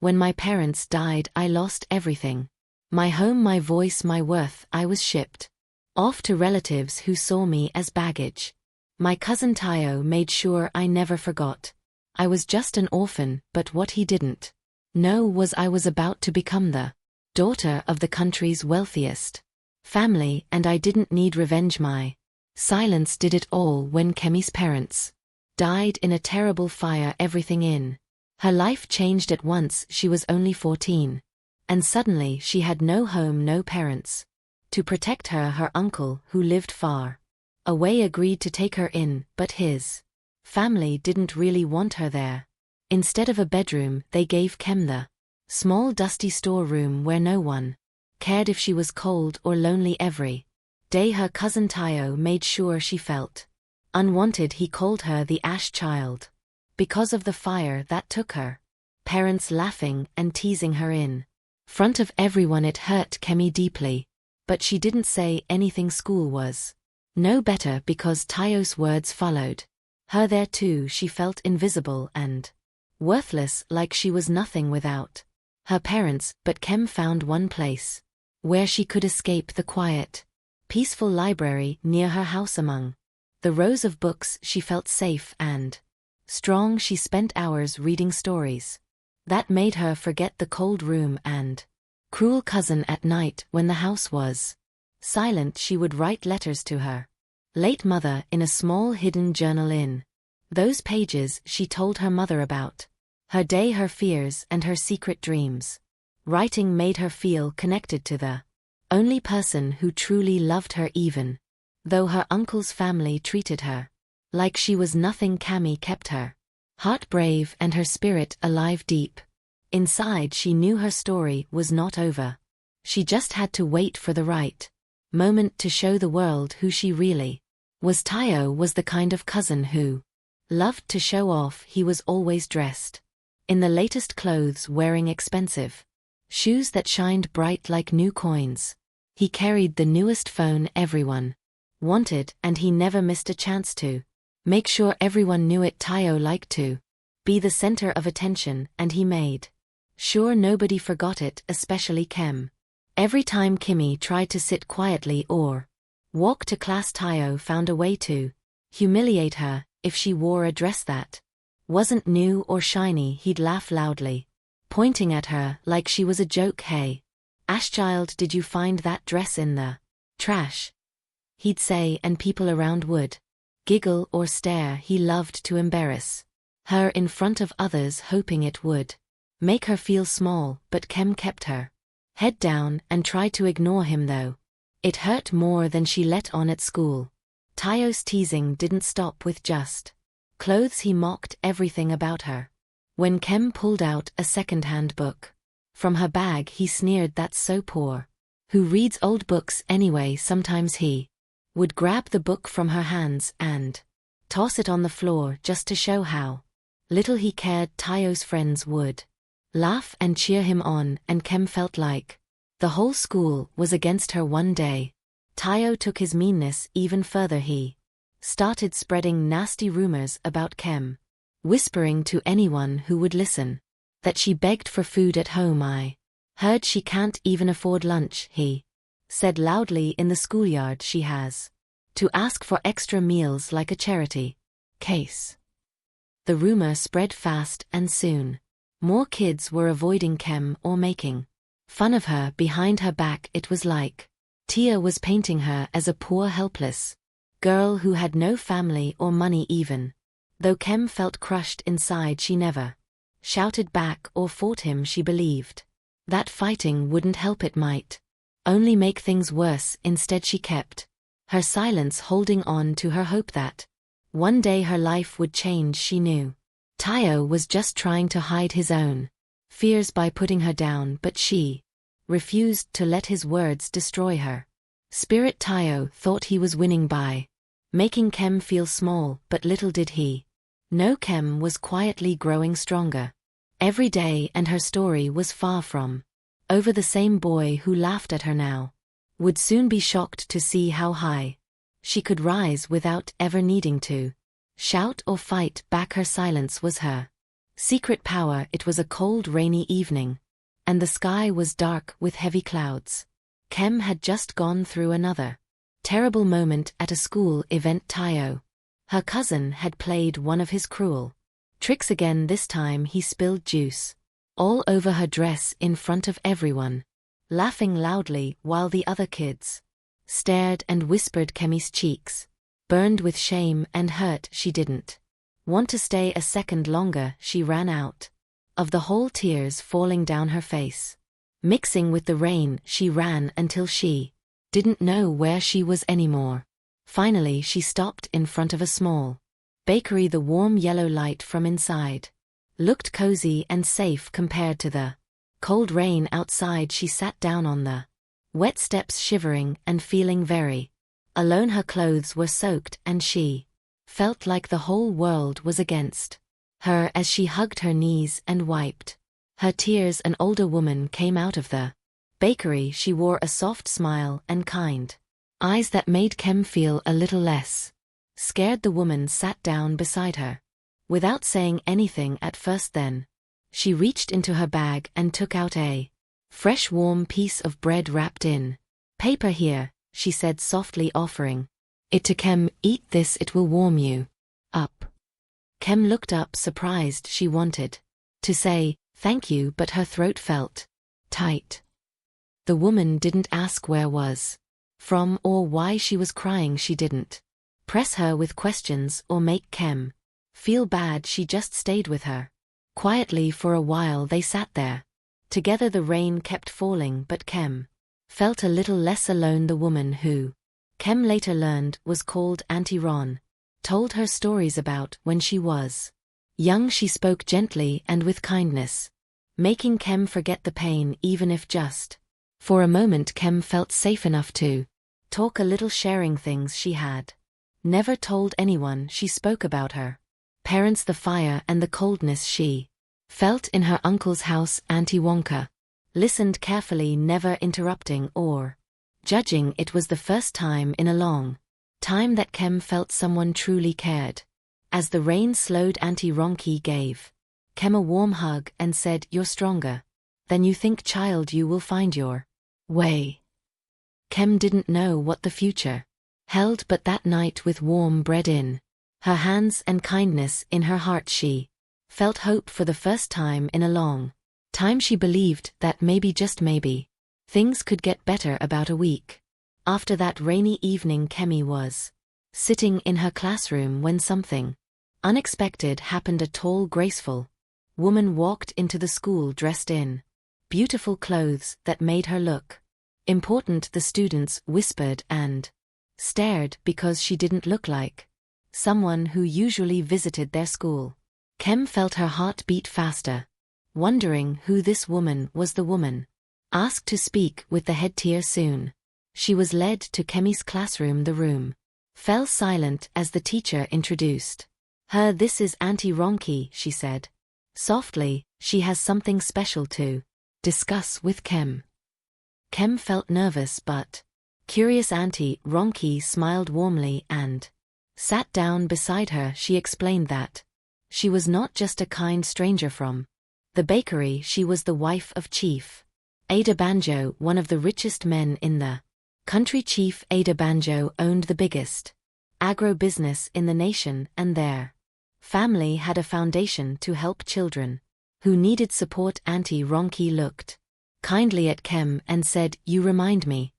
When my parents died, I lost everything. My home, my voice, my worth. I was shipped off to relatives who saw me as baggage. My cousin Tayo made sure I never forgot. I was just an orphan, but what he didn't know was I was about to become the daughter of the country's wealthiest family, and I didn't need revenge. My silence did it all. When Kemi's parents died in a terrible fire, everything in her life changed at once. She was only 14. And suddenly she had no home, no parents to protect her. Her uncle, who lived far away, agreed to take her in, but his family didn't really want her there. Instead of a bedroom, they gave Kem the small dusty storeroom where no one cared if she was cold or lonely. Every day her cousin Tayo made sure she felt unwanted. He called her the ash child because of the fire that took her parents, laughing and teasing her in front of everyone. It hurt Kemi deeply, but she didn't say anything. School was no better because Tayo's words followed her there too. She felt invisible and worthless, like she was nothing without her parents. But Kem found one place where she could escape: the quiet, peaceful library near her house. Among the rows of books, she felt safe and strong. She spent hours reading stories that made her forget the cold room and cruel cousin. At night, when the house was silent, she would write letters to her late mother in a small hidden journal. In those pages, she told her mother about her day, her fears, and her secret dreams. Writing made her feel connected to the only person who truly loved her, even though her uncle's family treated her like she was nothing. Kemi kept her heart brave and her spirit alive. Deep inside, she knew her story was not over. She just had to wait for the right moment to show the world who she really was. Tayo was the kind of cousin who loved to show off. He was always dressed in the latest clothes, wearing expensive shoes that shined bright like new coins. He carried the newest phone everyone wanted, and he never missed a chance to make sure everyone knew it. Tayo liked to be the center of attention, and he made sure nobody forgot it, especially Kem. Every time Kimi tried to sit quietly or walk to class, Tayo found a way to humiliate her. If she wore a dress that wasn't new or shiny, he'd laugh loudly, pointing at her like she was a joke. "Hey, Ashchild, did you find that dress in the trash?" he'd say, and people around would giggle or stare. He loved to embarrass her in front of others, hoping it would make her feel small. But Kem kept her head down and tried to ignore him, though it hurt more than she let on. At school, Tayo's teasing didn't stop with just clothes. He mocked everything about her. When Kem pulled out a second-hand book from her bag, he sneered, "That's so poor. Who reads old books anyway?" Sometimes he would grab the book from her hands and toss it on the floor just to show how little he cared. Tayo's friends would laugh and cheer him on, and Kem felt like the whole school was against her. One day, Tayo took his meanness even further. He started spreading nasty rumors about Kem, whispering to anyone who would listen that she begged for food at home. "I heard she can't even afford lunch," he said loudly in the schoolyard. "She has to ask for extra meals like a charity case." The rumor spread fast, and soon more kids were avoiding Kem or making fun of her behind her back. It was like Tia was painting her as a poor, helpless girl who had no family or money. Even though Kem felt crushed inside, she never shouted back or fought him. She believed that fighting wouldn't help. It might only make things worse. Instead, she kept her silence, holding on to her hope that one day her life would change. She knew Tayo was just trying to hide his own fears by putting her down, but she refused to let his words destroy her spirit. Tayo thought he was winning by making Kem feel small, but little did he know Kem was quietly growing stronger every day, and her story was far from over. The same boy who laughed at her now would soon be shocked to see how high she could rise without ever needing to shout or fight back. Her silence was her Secret power. It was a cold, rainy evening, and the sky was dark with heavy clouds. Kem had just gone through another terrible moment at a school event. Tayo, her cousin, had played one of his cruel tricks again. This time he spilled juice all over her dress in front of everyone, laughing loudly while the other kids stared and whispered. Kemi's cheeks burned with shame and hurt. She didn't want to stay a second longer. She ran out of the hall, tears falling down her face. Mixing with the rain, she ran until she didn't know where she was anymore. Finally she stopped in front of a small bakery. The warm yellow light from inside looked cozy and safe compared to the cold rain outside. She sat down on the wet steps, shivering and feeling very alone. Her clothes were soaked and she felt like the whole world was against her as she hugged her knees and wiped her tears. An older woman came out of the bakery. She wore a soft smile and kind eyes that made Kem feel a little less scared. The woman sat down beside her without saying anything at first. Then she reached into her bag and took out a fresh warm piece of bread wrapped in paper. Here, she said softly, offering it to Kem. Eat this, it will warm you up. Kem looked up, surprised. She wanted to say thank you, but her throat felt tight. The woman didn't ask where was from or why she was crying. She didn't press her with questions or make Kem feel bad. She just stayed with her quietly for a while. They sat there together. The rain kept falling, but Kem felt a little less alone. The woman, who Kem later learned was called Auntie Ron, told her stories about when she was young. She spoke gently and with kindness, making Kem forget the pain, even if just for a moment. Kem felt safe enough to talk a little, sharing things she had never told anyone. She spoke about her parents, the fire and the coldness she felt in her uncle's house. Auntie Wonka listened carefully, never interrupting or judging. It was the first time in a long time that Kem felt someone truly cared. As the rain slowed, Auntie Ronki gave Kem a warm hug and said, "You're stronger than you think, child. You will find your way." Kem didn't know what the future held, but that night, with warm bread in her hands and kindness in her heart, she felt hope for the first time in a long time. She believed that maybe, just maybe, things could get better. About a week after that rainy evening, Kemi was sitting in her classroom when something unexpected happened. A tall, graceful woman walked into the school dressed in beautiful clothes that made her look important. The students whispered and stared because she didn't look like someone who usually visited their school. Kem felt her heart beat faster, wondering who this woman was. The woman asked to speak with the head teacher. Soon she was led to Kemi's classroom. The room fell silent as the teacher introduced her. "This is Auntie Ronki," she said softly. "She has something special to discuss with Kem." Kem felt nervous but curious. Auntie Ronki smiled warmly and sat down beside her. She explained that she was not just a kind stranger from the bakery. She was the wife of Chief Ada Banjo, one of the richest men in the country. Chief Ada Banjo owned the biggest agro-business in the nation, and their family had a foundation to help children who needed support. Auntie Ronki looked kindly at Kem and said, "You remind me